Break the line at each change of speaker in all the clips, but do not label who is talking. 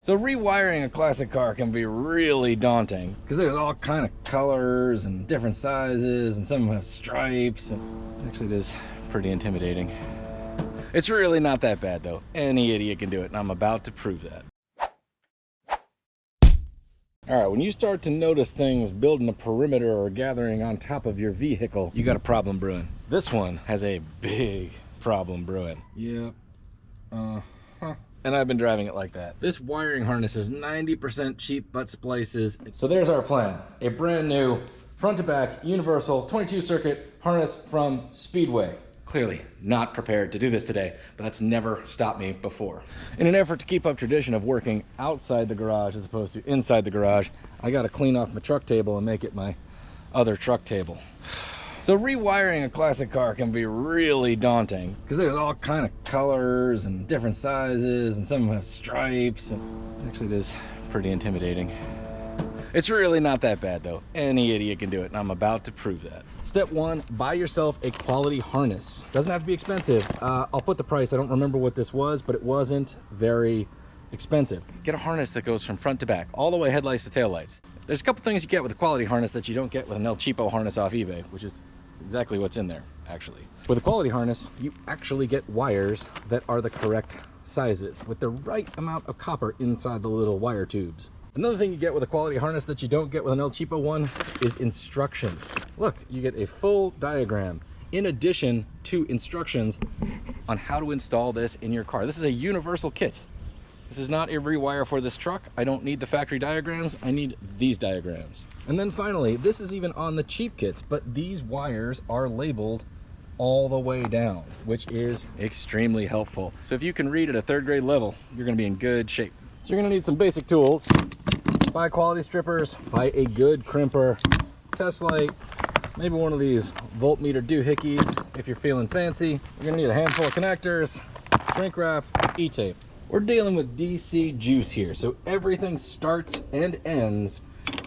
So rewiring a classic car can be really daunting because there's all kind of colors and different sizes, and some of them have stripes, and actually it is pretty intimidating. It's really not that bad though. Any idiot can do it, and I'm about to prove that. All right, when you start to notice things building a perimeter or gathering on top of your vehicle, you got a problem brewing. This one has a big problem brewing. Yep. And I've been driving it like that. This wiring harness is 90% cheap butt splices. So there's our plan. A brand new front to back universal 22 circuit harness from Speedway. Clearly not prepared to do this today, but that's never stopped me before. In an effort to keep up tradition of working outside the garage as opposed to inside the garage, I gotta clean off my truck table and make it my other truck table. So rewiring a classic car can be really daunting because there's all kind of colors and different sizes, and some of them have stripes, and actually it is pretty intimidating. It's really not that bad though. Any idiot can do it, and I'm about to prove that. Step one, buy yourself a quality harness. Doesn't have to be expensive. I'll put the price. I don't remember what this was, but it wasn't very expensive. Get a harness that goes from front to back, all the way headlights to taillights. There's a couple things you get with a quality harness that you don't get with an El Cheapo harness off eBay, which is exactly what's in there, actually. With a quality harness, you actually get wires that are the correct sizes with the right amount of copper inside the little wire tubes. Another thing you get with a quality harness that you don't get with an El Cheapo one is instructions. Look, you get a full diagram in addition to instructions on how to install this in your car. This is a universal kit. This is not a rewire for this truck. I don't need the factory diagrams. I need these diagrams. And then finally, this is even on the cheap kits, but these wires are labeled all the way down, which is extremely helpful. So if you can read at a third grade level, you're gonna be in good shape. So you're gonna need some basic tools. Buy quality strippers, buy a good crimper, test light, maybe one of these voltmeter doohickeys if you're feeling fancy. You're gonna need a handful of connectors, shrink wrap, E-tape. We're dealing with DC juice here, so everything starts and ends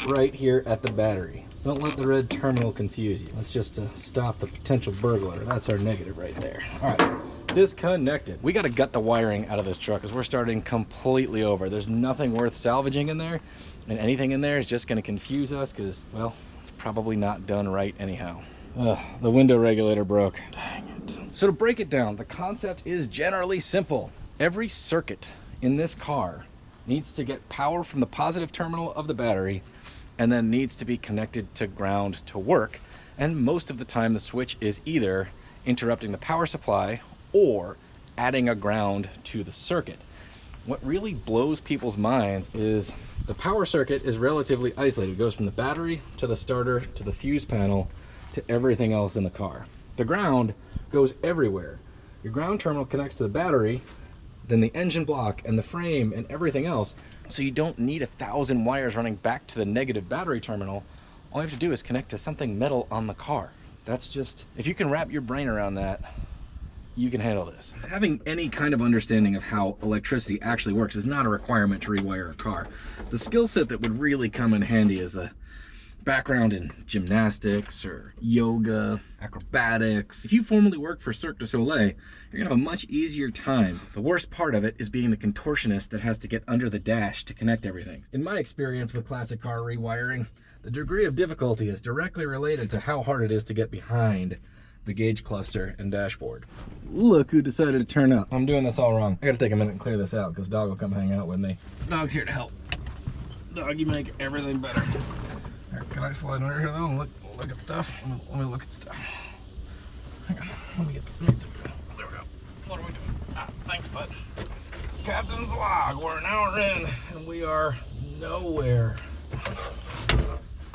right here at the battery. Don't let the red terminal confuse you. That's just to stop the potential burglar. That's our negative right there. All right, disconnected. We got to gut the wiring out of this truck because we're starting completely over. There's nothing worth salvaging in there, and anything in there is just going to confuse us because, well, it's probably not done right anyhow. The window regulator broke. Dang it. So to break it down, the concept is generally simple. Every circuit in this car needs to get power from the positive terminal of the battery and then needs to be connected to ground to work. And most of the time the switch is either interrupting the power supply or adding a ground to the circuit. What really blows people's minds is the power circuit is relatively isolated. It goes from the battery to the starter to the fuse panel to everything else in the car. The ground goes everywhere. Your ground terminal connects to the battery, then the engine block and the frame and everything else. So you don't need 1,000 wires running back to the negative battery terminal. All you have to do is connect to something metal on the car. That's just, if you can wrap your brain around that, you can handle this. Having any kind of understanding of how electricity actually works is not a requirement to rewire a car. The skill set that would really come in handy is a background in gymnastics or yoga, acrobatics. If you formerly worked for Cirque du Soleil, you're gonna have a much easier time. The worst part of it is being the contortionist that has to get under the dash to connect everything. In my experience with classic car rewiring, the degree of difficulty is directly related to how hard it is to get behind the gauge cluster and dashboard. Look who decided to turn up. I'm doing this all wrong. I gotta take a minute and clear this out because Dog will come hang out with me. Dog's here to help. Dog, you make everything better. Can I slide under here though and look at stuff? Let me look at stuff. Hang on, let me get there we go. What are we doing? Thanks, bud. Captain's log, we're an hour in and we are nowhere.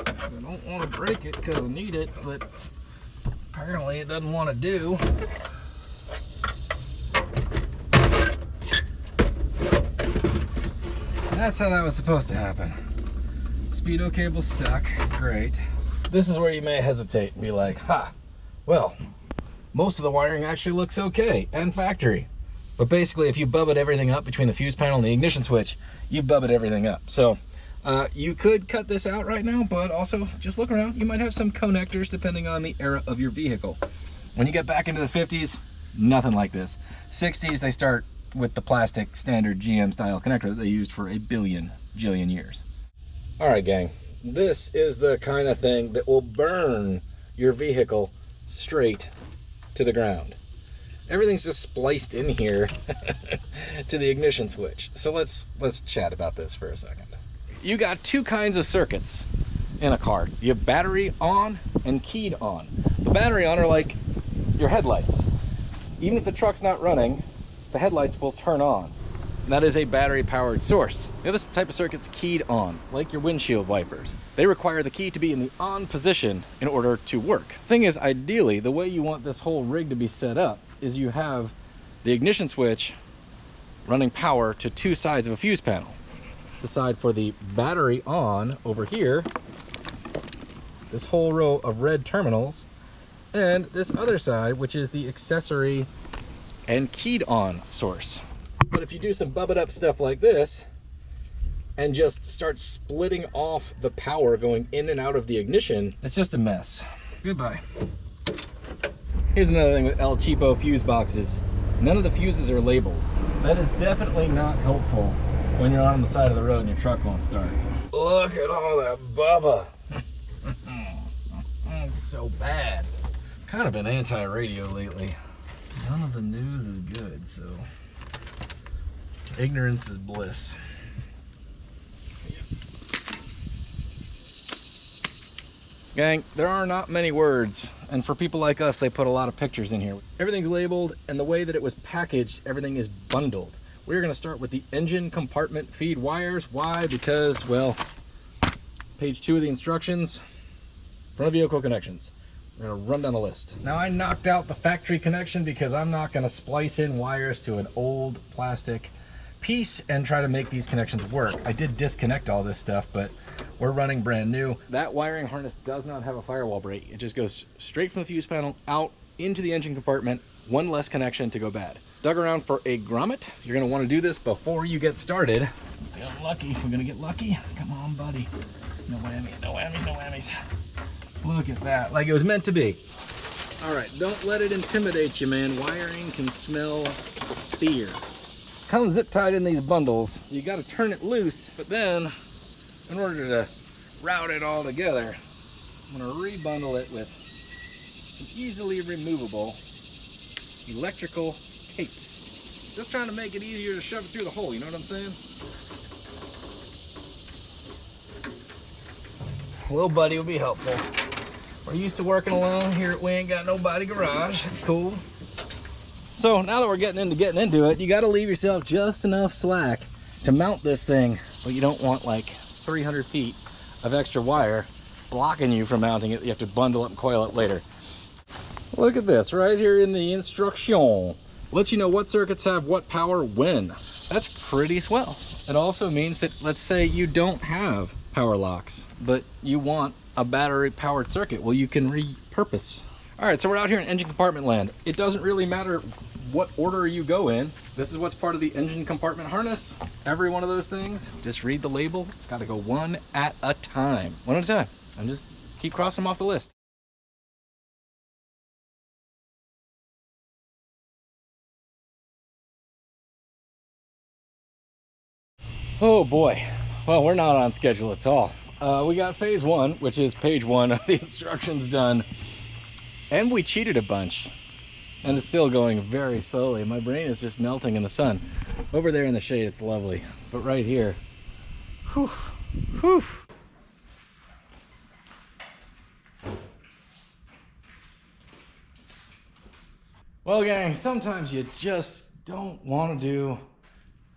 I don't want to break it because I need it, but apparently it doesn't want to do. And that's how that was supposed to happen. Speedo cable stuck, great. This is where you may hesitate and be like, ha, well, most of the wiring actually looks okay and factory. But basically if you bubbled everything up between the fuse panel and the ignition switch, you've bubbled everything up. So you could cut this out right now, but also just look around. You might have some connectors depending on the era of your vehicle. When you get back into the 50s, nothing like this. 60s, they start with the plastic standard GM style connector that they used for a jillion years. All right, gang, this is the kind of thing that will burn your vehicle straight to the ground. Everything's just spliced in here to the ignition switch. So let's chat about this for a second. You got two kinds of circuits in a car. You have battery on and keyed on. The battery on are like your headlights. Even if the truck's not running, the headlights will turn on. And that is a battery powered source. The other type of circuit's keyed on, like your windshield wipers. They require the key to be in the on position in order to work. Thing is, ideally, the way you want this whole rig to be set up is you have the ignition switch running power to two sides of a fuse panel. The side for the battery on over here, this whole row of red terminals, and this other side, which is the accessory and keyed on source. But if you do some bub it up stuff like this and just start splitting off the power going in and out of the ignition, it's just a mess. Goodbye. Here's another thing with El Cheapo fuse boxes. None of the fuses are labeled. That is definitely not helpful when you're on the side of the road and your truck won't start. Look at all that bubba. It's so bad. Kind of been anti-radio lately. None of the news is good, so ignorance is bliss. Gang, there are not many words, and for people like us, they put a lot of pictures in here. Everything's labeled, and the way that it was packaged, everything is bundled. We're gonna start with the engine compartment feed wires. Why? Because, well, page 2 of the instructions, front of vehicle connections. We're gonna run down the list. Now I knocked out the factory connection because I'm not gonna splice in wires to an old plastic piece and try to make these connections work. I did disconnect all this stuff, but we're running brand new. That wiring harness does not have a firewall break. It just goes straight from the fuse panel out into the engine compartment, one less connection to go bad. Dug around for a grommet. You're gonna wanna do this before you get started. Get lucky, we're gonna get lucky. Come on, buddy. No whammies, no whammies, no whammies. Look at that, like it was meant to be. All right, don't let it intimidate you, man. Wiring can smell fear. Comes zip tied in these bundles, so you gotta turn it loose, but then in order to route it all together, I'm gonna rebundle it with some easily removable electrical tapes. Just trying to make it easier to shove it through the hole, you know what I'm saying? Little buddy will be helpful. We're used to working alone here at We Ain't Got Nobody Garage. That's cool. So now that we're getting into it, you got to leave yourself just enough slack to mount this thing, but you don't want like 300 feet of extra wire blocking you from mounting it. You have to bundle it and coil it later. Look at this right here in the instruction. Lets you know what circuits have what power when. That's pretty swell. It also means that, let's say you don't have power locks, but you want a battery powered circuit. Well, you can repurpose. All right, so we're out here in engine compartment land. It doesn't really matter what order you go in. This is what's part of the engine compartment harness. Every one of those things, just read the label. It's got to go one at a time. One at a time. And just keep crossing them off the list. Oh boy. Well, we're not on schedule at all. We got phase 1, which is page 1 of the instructions done. And we cheated a bunch. And it's still going very slowly. My brain is just melting in the sun. Over there in the shade, it's lovely. But right here, whew, whew. Well, gang, sometimes you just don't want to do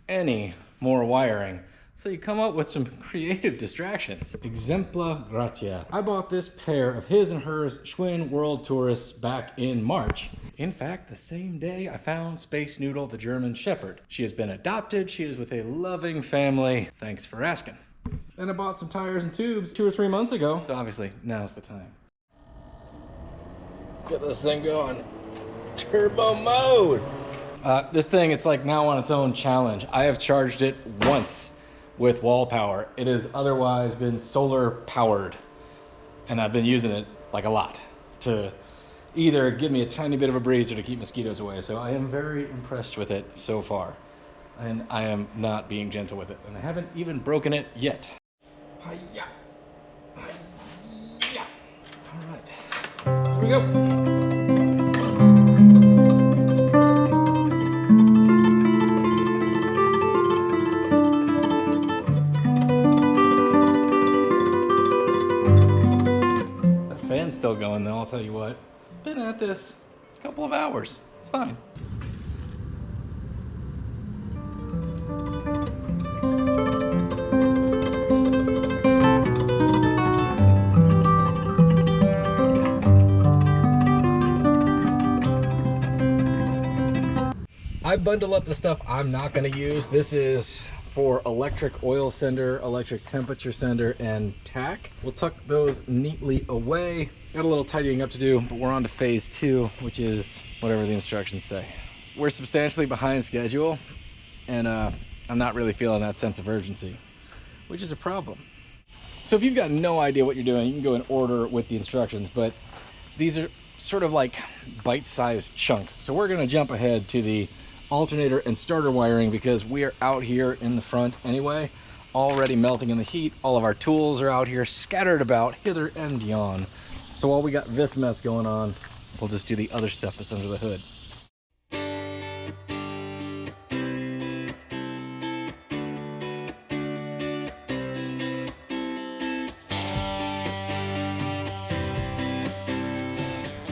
any more wiring. So you come up with some creative distractions. Exempla gratia. I bought this pair of his and hers Schwinn World Tourists back in March. In fact, the same day I found Space Noodle, the German Shepherd. She has been adopted. She is with a loving family. Thanks for asking. Then I bought some tires and tubes 2 or 3 months ago. So obviously, now's the time. Let's get this thing going. Turbo mode. This thing, it's like now on its own challenge. I have charged it once with wall power. It has otherwise been solar powered, and I've been using it like a lot to either give me a tiny bit of a breeze or to keep mosquitoes away. So I am very impressed with it so far. And I am not being gentle with it. And I haven't even broken it yet. Hi-ya. Hi-ya. All right, here we go. Still going though, I'll tell you what. Been at this a couple of hours. It's fine. I bundle up the stuff I'm not going to use. This is for electric oil sender, electric temperature sender, and tack. We'll tuck those neatly away. Got a little tidying up to do, but we're on to phase 2, which is whatever the instructions say. We're substantially behind schedule, and I'm not really feeling that sense of urgency, which is a problem. So if you've got no idea what you're doing, you can go and order with the instructions, but these are sort of like bite-sized chunks. So we're gonna jump ahead to the alternator and starter wiring because we are out here in the front anyway, already melting in the heat. All of our tools are out here scattered about hither and yon. So while we got this mess going on, we'll just do the other stuff that's under the hood.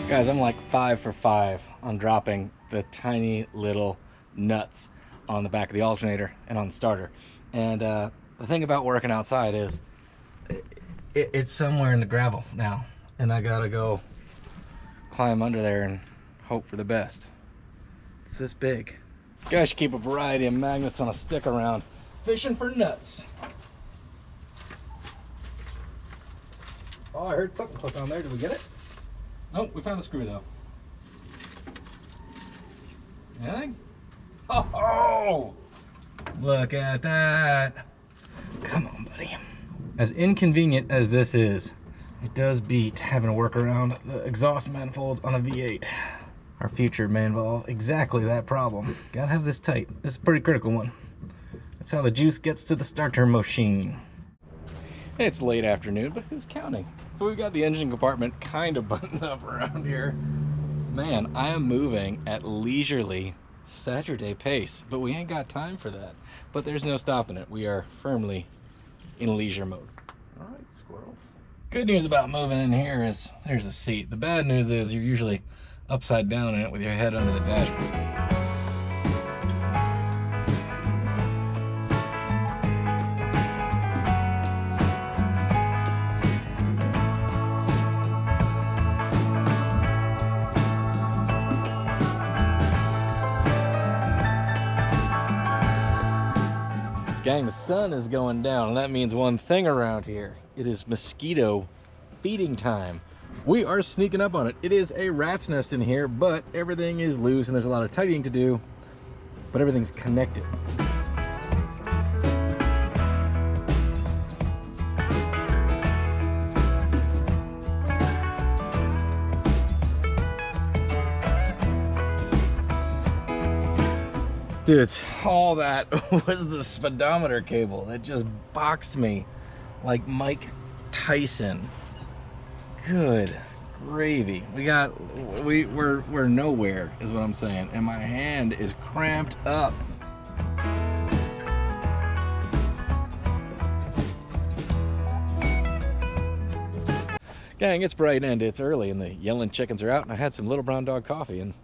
Guys, I'm like 5 for 5 on dropping the tiny little nuts on the back of the alternator and on the starter. And the thing about working outside is it's somewhere in the gravel now. And I gotta go climb under there and hope for the best. It's this big. You guys should keep a variety of magnets on a stick around, fishing for nuts. Oh, I heard something click on there. Did we get it? Nope, we found the screw though. Anything? Oh! Look at that. Come on, buddy. As inconvenient as this is, it does beat having to work around the exhaust manifolds on a V8. Our future may involve exactly that problem. Gotta have this tight. This is a pretty critical one. That's how the juice gets to the starter machine. It's late afternoon, but who's counting? So we've got the engine compartment kind of buttoned up around here. Man, I am moving at leisurely Saturday pace, but we ain't got time for that. But there's no stopping it. We are firmly in leisure mode. All right, squirrels. Good news about moving in here is there's a seat. The bad news is you're usually upside down in it with your head under the dashboard. Gang, the sun is going down, and that means one thing around here. It is mosquito feeding time. We are sneaking up on it. It is a rat's nest in here, but everything is loose and there's a lot of tidying to do, but everything's connected. Dude, all that was the speedometer cable that just boxed me like Mike Tyson. Good gravy. We're nowhere is what I'm saying, and my hand is cramped up. Gang, it's bright and it's early and the yelling chickens are out, and I had some Little Brown Dog coffee and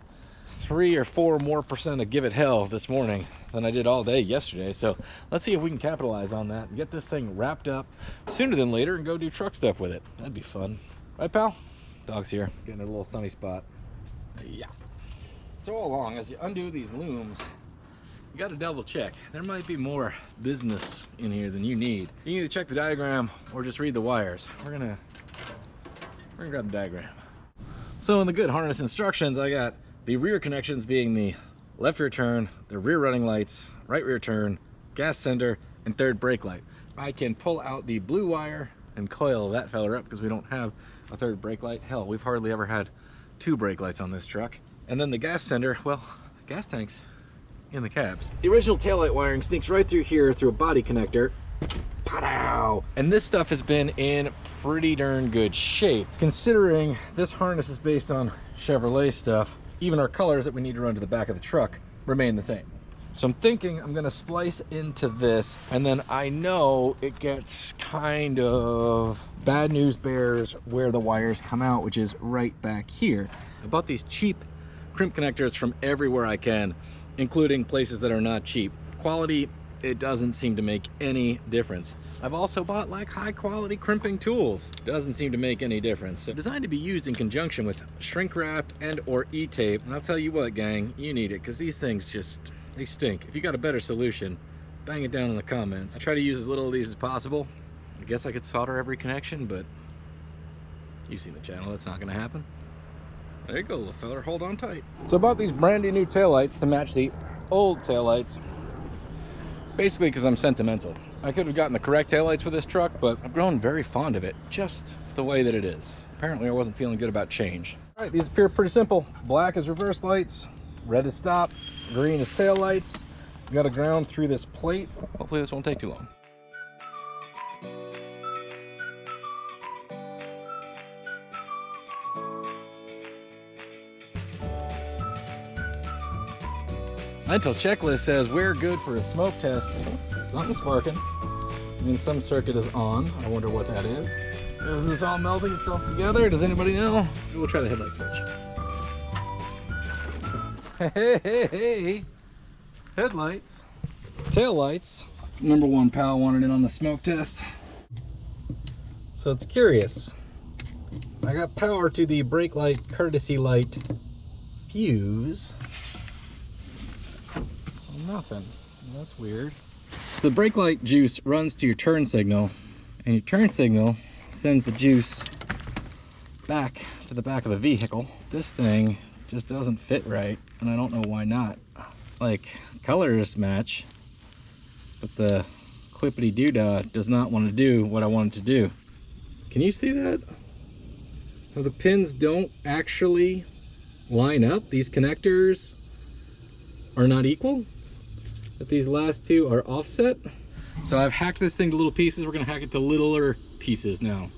3 or 4% more of give it hell this morning than I did all day yesterday. So let's see if we can capitalize on that and get this thing wrapped up sooner than later and go do truck stuff with it. That'd be fun. Right, pal? Dog's here, getting a little sunny spot. Yeah. So along, as you undo these looms, you got to double check. There might be more business in here than you need. You can either check the diagram or just read the wires. We're gonna grab the diagram. So in the good harness instructions, I got the rear connections being the left rear turn, the rear running lights, right rear turn, gas sender, and third brake light. I can pull out the blue wire and coil that feller up because we don't have a third brake light. Hell, we've hardly ever had 2 brake lights on this truck. And then the gas sender, well, gas tanks in the cabs. The original taillight wiring sneaks right through here through a body connector. Pow! And this stuff has been in pretty darn good shape. Considering this harness is based on Chevrolet stuff, even our colors that we need to run to the back of the truck remain the same. So I'm thinking I'm gonna splice into this, and then I know it gets kind of bad news bears where the wires come out, which is right back here. I bought these cheap crimp connectors from everywhere I can, including places that are not cheap. Quality, it doesn't seem to make any difference. I've also bought like high quality crimping tools. Doesn't seem to make any difference. So designed to be used in conjunction with shrink wrap and or E-tape. And I'll tell you what, gang, you need it, because these things just, they stink. If you got a better solution, bang it down in the comments. I try to use as little of these as possible. I guess I could solder every connection, but you've seen the channel, that's not gonna happen. There you go, little feller, hold on tight. So I bought these brandy new taillights to match the old taillights, basically because I'm sentimental. I could have gotten the correct taillights for this truck, but I've grown very fond of it, just the way that it is. Apparently I wasn't feeling good about change. All right, these appear pretty simple. Black is reverse lights, red is stop, green is tail lights. You got to ground through this plate. Hopefully this won't take too long. Mental checklist says we're good for a smoke test. Something's sparking. I mean, some circuit is on. I wonder what that is. Is this all melting itself together? Does anybody know? We'll try the headlight switch. Hey. Headlights. Tail lights. Number one pal wanted it on the smoke test. So it's curious. I got power to the brake light courtesy light fuse. Nothing. That's weird. So the brake light juice runs to your turn signal, and your turn signal sends the juice back to the back of the vehicle. This thing just doesn't fit right, and I don't know why not. Like, colors match, but the clippity doodah does not want to do what I want it to do. Can you see that? Well, the pins don't actually line up. These connectors are not equal. But these last two are offset. So I've hacked this thing to little pieces. We're gonna hack it to littler pieces now.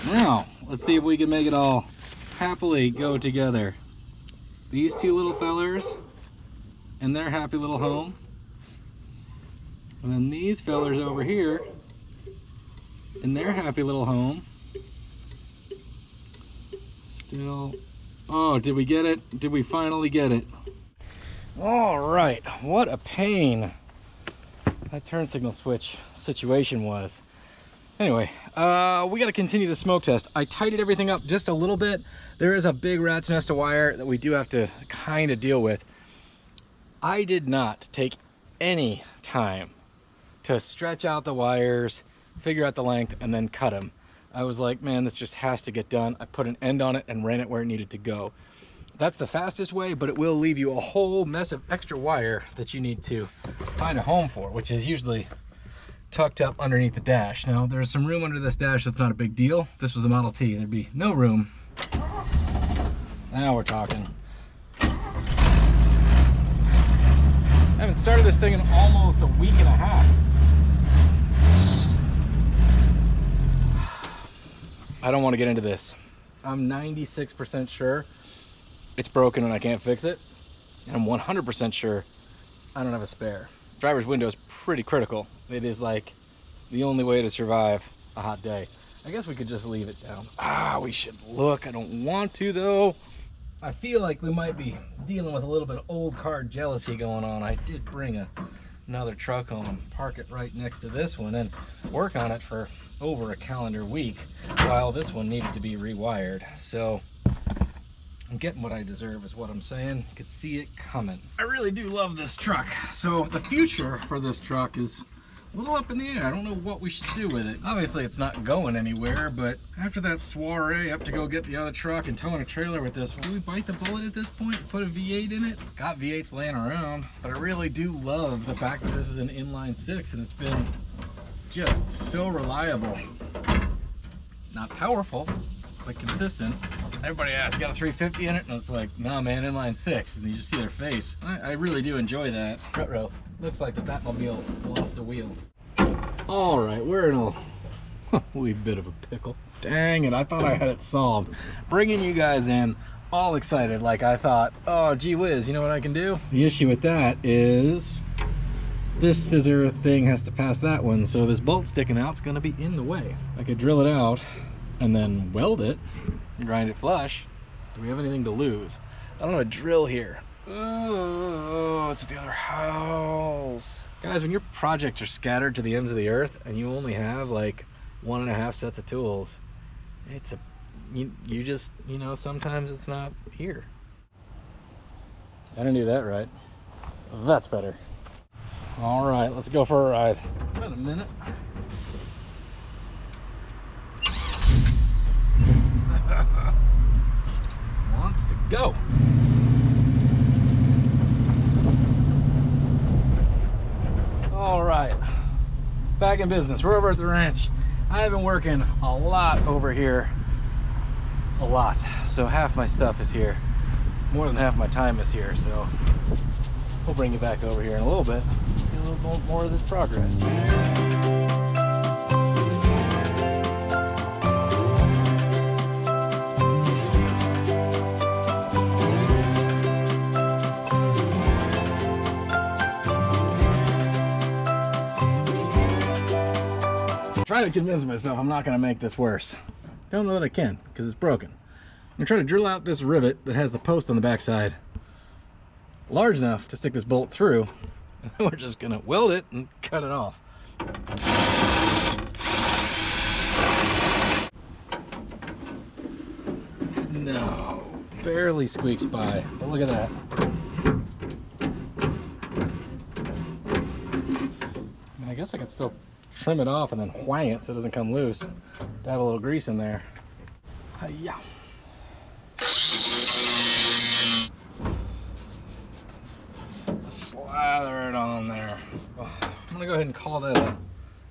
Now, let's see if we can make it all happily go together. These two little fellers and their happy little home. And then these fellers over here and their happy little home. Still, oh, did we get it? Did we finally get it? All right, what a pain that turn signal switch situation was. Anyway, we got to continue the smoke test. I tidied everything up just a little bit. There is a big rat's nest of wire that we do have to kind of deal with. I did not take any time to stretch out the wires, figure out the length, and then cut them. I was like, man, this just has to get done. I put an end on it and ran it where it needed to go. That's the fastest way, but it will leave you a whole mess of extra wire that you need to find a home for, which is usually tucked up underneath the dash. Now, there's some room under this dash, that's not a big deal. If this was a Model T, there'd be no room. Now we're talking. I haven't started this thing in almost a week and a half. I don't want to get into this. I'm 96% sure it's broken and I can't fix it. And I'm 100% sure I don't have a spare. Driver's window is pretty critical. It is like the only way to survive a hot day. I guess we could just leave it down. We should look. I don't want to though. I feel like we might be dealing with a little bit of old car jealousy going on. I did bring another truck home and park it right next to this one and work on it for over a calendar week while this one needed to be rewired. So I'm getting what I deserve is what I'm saying. You could see it coming. I really do love this truck. So the future for this truck is a little up in the air. I don't know what we should do with it. Obviously it's not going anywhere, but after that soiree up to go get the other truck and towing a trailer with this, will we bite the bullet at this point and put a V8 in it? Got V8s laying around, but I really do love the fact that this is an inline six and it's been just so reliable. Not powerful, like consistent. Everybody asks, you got a 350 in it? And it's like, nah man, inline 6. And you just see their face. I really do enjoy that. Ruh-roh. Looks like the Batmobile lost a wheel. All right, we're in a wee bit of a pickle. Dang it, I thought I had it solved. Bringing you guys in all excited like I thought, oh gee whiz, you know what I can do? The issue with that is this scissor thing has to pass that one, so this bolt sticking out is going to be in the way. I could drill it out and then weld it, grind it flush. Do we have anything to lose? I don't know a drill here. Oh, it's at the other house. Guys, when your projects are scattered to the ends of the earth and you only have like 1.5 sets of tools, it's a, you just, you know, sometimes it's not here. I didn't do that right. That's better. All right, let's go for a ride. Wait a minute. Wants to go. All right, back in business. We're over at the ranch. I have been working a lot over here. A lot. So half my stuff is here. More than half my time is here. So we'll bring you back over here in a little bit. See a little more of this progress. Trying to convince myself I'm not going to make this worse. Don't know that I can because it's broken. I'm going to try to drill out this rivet that has the post on the backside large enough to stick this bolt through, and then we're just going to weld it and cut it off. No, barely squeaks by, but look at that. I guess I could still trim it off and then whang it so it doesn't come loose. Dab a little grease in there. Hi-ya. Slather it on there. Oh, I'm gonna go ahead and call that a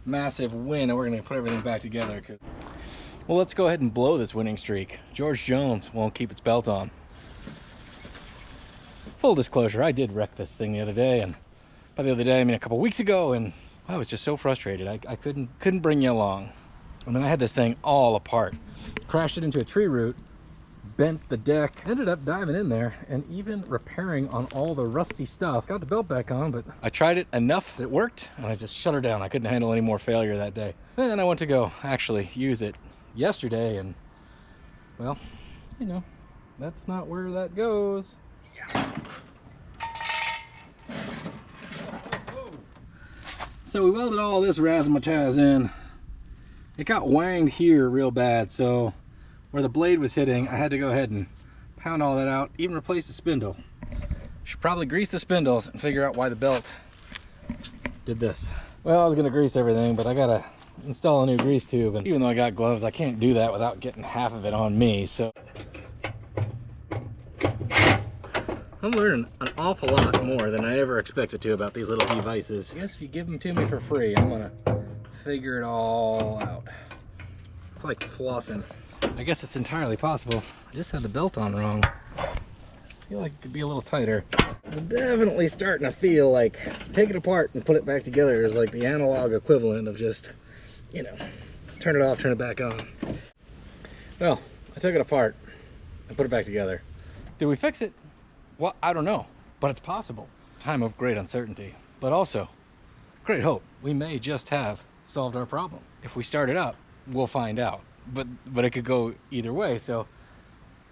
massive win, and we're gonna put everything back together. Well, let's go ahead and blow this winning streak. George Jones won't keep its belt on. Full disclosure, I did wreck this thing the other day, and by the other day I mean a couple weeks ago, and I was just so frustrated. I couldn't bring you along. I mean, I had this thing all apart. Crashed it into a tree root, bent the deck, ended up diving in there and even repairing on all the rusty stuff. Got the belt back on, but I tried it enough that it worked, and I just shut her down. I couldn't handle any more failure that day. And then I went to go actually use it yesterday, and well, you know, that's not where that goes. Yeah. So we welded all this razzmatazz in. It got wanged here real bad, so where the blade was hitting, I had to go ahead and pound all that out, even replace the spindle. Should probably grease the spindles and figure out why the belt did this. Well, I was gonna grease everything, but I gotta install a new grease tube, and even though I got gloves, I can't do that without getting half of it on me, so. I'm learning an awful lot more than I ever expected to about these little devices. I guess if you give them to me for free, I'm gonna figure it all out. It's like flossing. I guess it's entirely possible. I just had the belt on wrong. I feel like it could be a little tighter. I'm definitely starting to feel like take it apart and put it back together is like the analog equivalent of just, you know, turn it off, turn it back on. Well, I took it apart and put it back together. Did we fix it? Well, I don't know, but it's possible. Time of great uncertainty, but also great hope. We may just have solved our problem. If we start it up, we'll find out. But it could go either way. So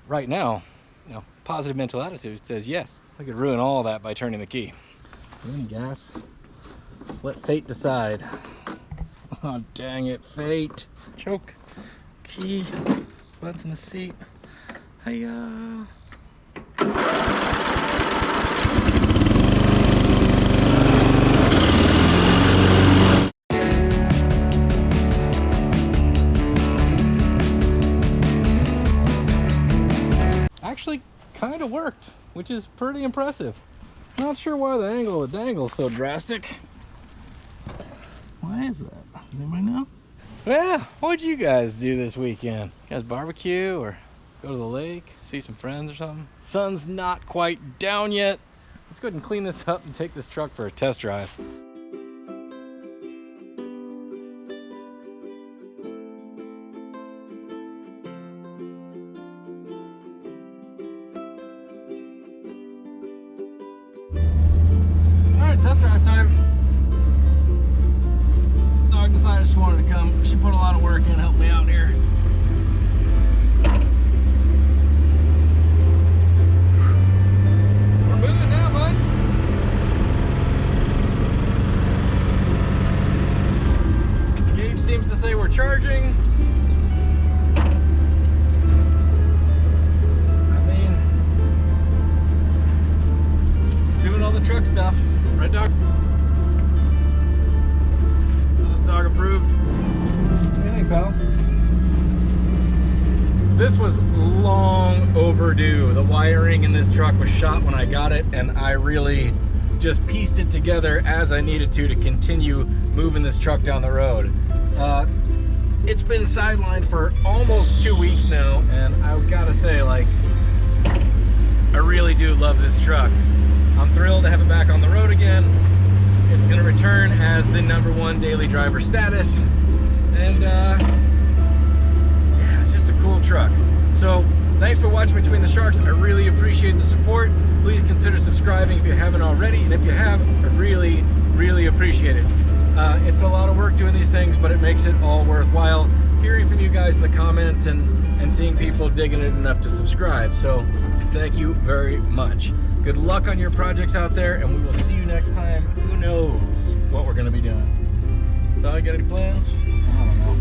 right now, you know, positive mental attitude says yes. I could ruin all that by turning the key. Any gas? Let fate decide. Oh, dang it, fate. Choke. Key. Butts in the seat. Hiya. Actually kind of worked, which is pretty impressive. Not sure why the angle of the dangle is so drastic. Why is that? Does anybody know? Well, what'd you guys do this weekend? You guys barbecue or go to the lake, see some friends or something? Sun's not quite down yet. Let's go ahead and clean this up and take this truck for a test drive. All right, test drive time. Dog decided she wanted to come. She put a lot of work in to help me out here. We're moving now, bud. Gauge seems to say we're charging. I mean, doing all the truck stuff. Right, dog? Dog approved. What do you think, pal? This was long overdue. The wiring in this truck was shot when I got it, and I really just pieced it together as I needed to continue moving this truck down the road. It's been sidelined for almost 2 weeks now, and I've got to say, like, I really do love this truck. I'm thrilled to have it back on the road again. It's going to return as the #1 daily driver status, and yeah, it's just a cool truck. So thanks for watching Between the Sharks. I really appreciate the support. Please consider subscribing if you haven't already, and if you have, I really appreciate it. It's a lot of work doing these things, but it makes it all worthwhile. Hearing from you guys in the comments and seeing people digging it enough to subscribe. So thank you very much. Good luck on your projects out there, and we will see you next time. Who knows what we're going to be doing? Dog, got any plans? I don't know.